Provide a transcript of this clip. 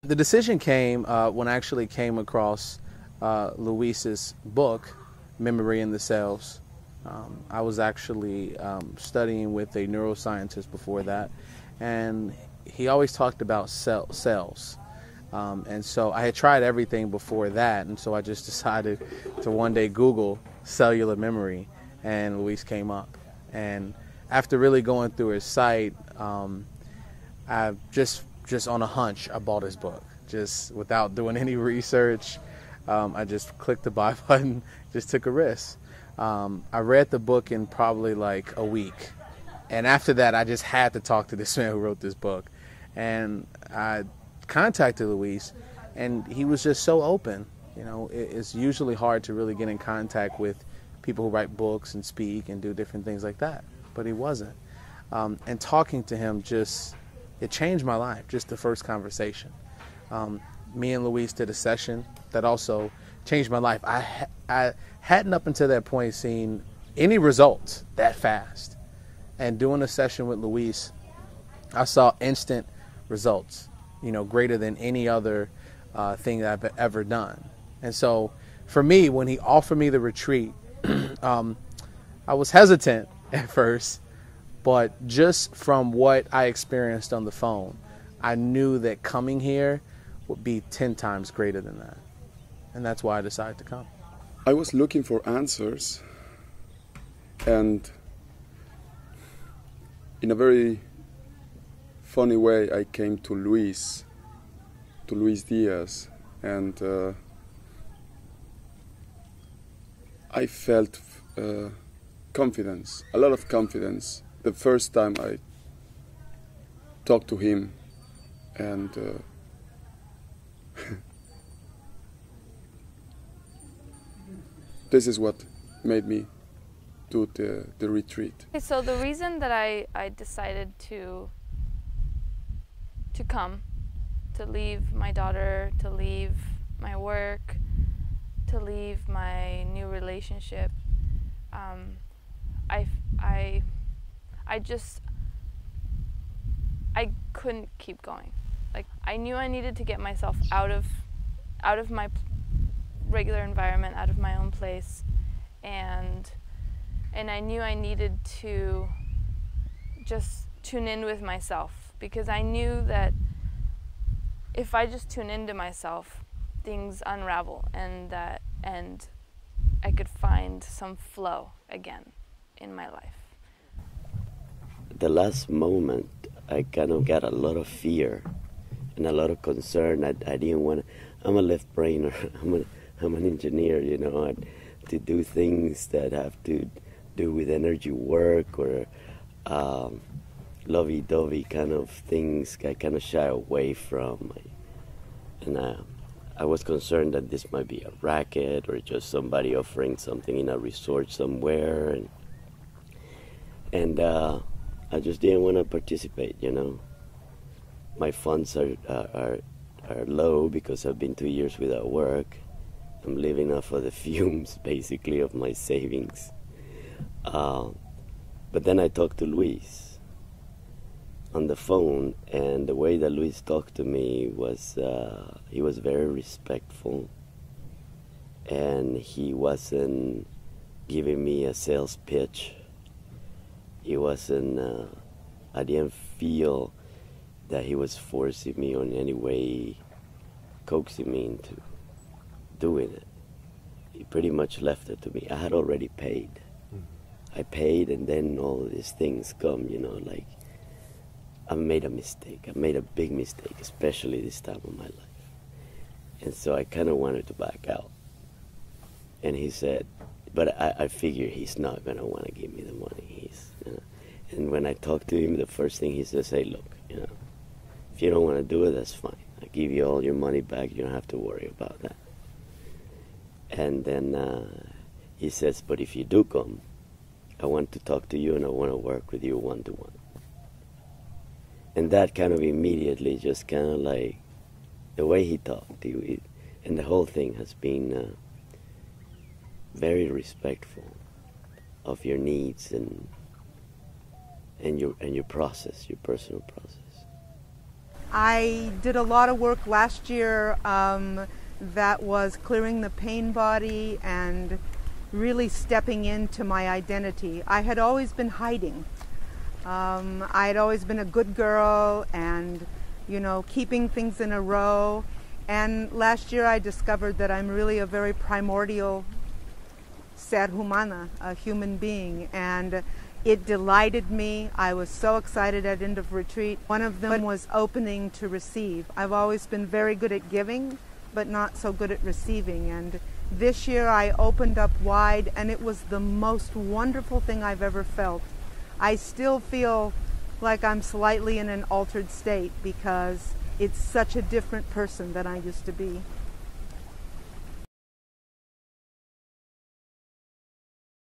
The decision came when I actually came across Luis's book, Memory in the Cells. I was actually studying with a neuroscientist before that, and he always talked about cells. And so I had tried everything before that, and so I just decided to one day Google cellular memory, and Luis came up. And after really going through his site, I just on a hunch, I bought his book, just without doing any research. I just clicked the buy button, just took a risk. I read the book in probably like a week, and after that, I just had to talk to this man who wrote this book, and I contacted Luis, and he was just so open. You know, it's usually hard to really get in contact with people who write books and speak and do different things like that, but he wasn't. And talking to him it changed my life, just the first conversation. Me and Luis did a session that also changed my life. I hadn't up until that point seen any results that fast. And doing a session with Luis, I saw instant results, you know, greater than any other thing that I've ever done. And so for me, when he offered me the retreat, I was hesitant at first, but just from what I experienced on the phone, I knew that coming here would be 10 times greater than that. And that's why I decided to come. I was looking for answers, and in a very funny way, I came to Luis Diaz, and I felt confidence, a lot of confidence, the first time I talked to him, and this is what made me do the retreat. Okay, so the reason that I decided to come, to leave my daughter, to leave my work, to leave my new relationship, I couldn't keep going. Like, I knew I needed to get myself out of my regular environment, out of my own place, and I knew I needed to just tune in with myself, because I knew that if I just tune into myself, things unravel, and I could find some flow again in my life. The last moment, I kind of got a lot of fear and a lot of concern. I didn't want to. I'm a left brainer. I'm an engineer, you know, to do things that have to do with energy work or lovey-dovey kind of things. I kind of shy away from, and I was concerned that this might be a racket or just somebody offering something in a resort somewhere, and I just didn't want to participate, you know. My funds are low because I've been 2 years without work. I'm living off of the fumes, basically, of my savings. But then I talked to Luis on the phone, and the way that Luis talked to me was, he was very respectful, and he wasn't giving me a sales pitch. He wasn't, I didn't feel that he was forcing me or in any way coaxing me into doing it. He pretty much left it to me. I had already paid. I paid, and then all these things come, you know, like, I made a mistake. I made a big mistake, especially this time of my life. And so I kind of wanted to back out. And he said, but I figure he's not going to want to give me the money. You know, and when I talked to him, the first thing he says, hey, look, you know, if you don't want to do it, that's fine. I'll give you all your money back. You don't have to worry about that. And then he says, but if you do come, I want to talk to you and I want to work with you one-to-one. And that kind of immediately just kind of like, the way he talked, and the whole thing has been very respectful of your needs and your process, your personal process. I did a lot of work last year that was clearing the pain body and really stepping into my identity. I had always been hiding. I had always been a good girl and, you know, keeping things in a row. And last year I discovered that I'm really a very primordial ser humana, a human being, and it delighted me. I was so excited at end of retreat. One of them was opening to receive. I've always been very good at giving, but not so good at receiving. And this year I opened up wide, and it was the most wonderful thing I've ever felt. I still feel like I'm slightly in an altered state because it's such a different person than I used to be.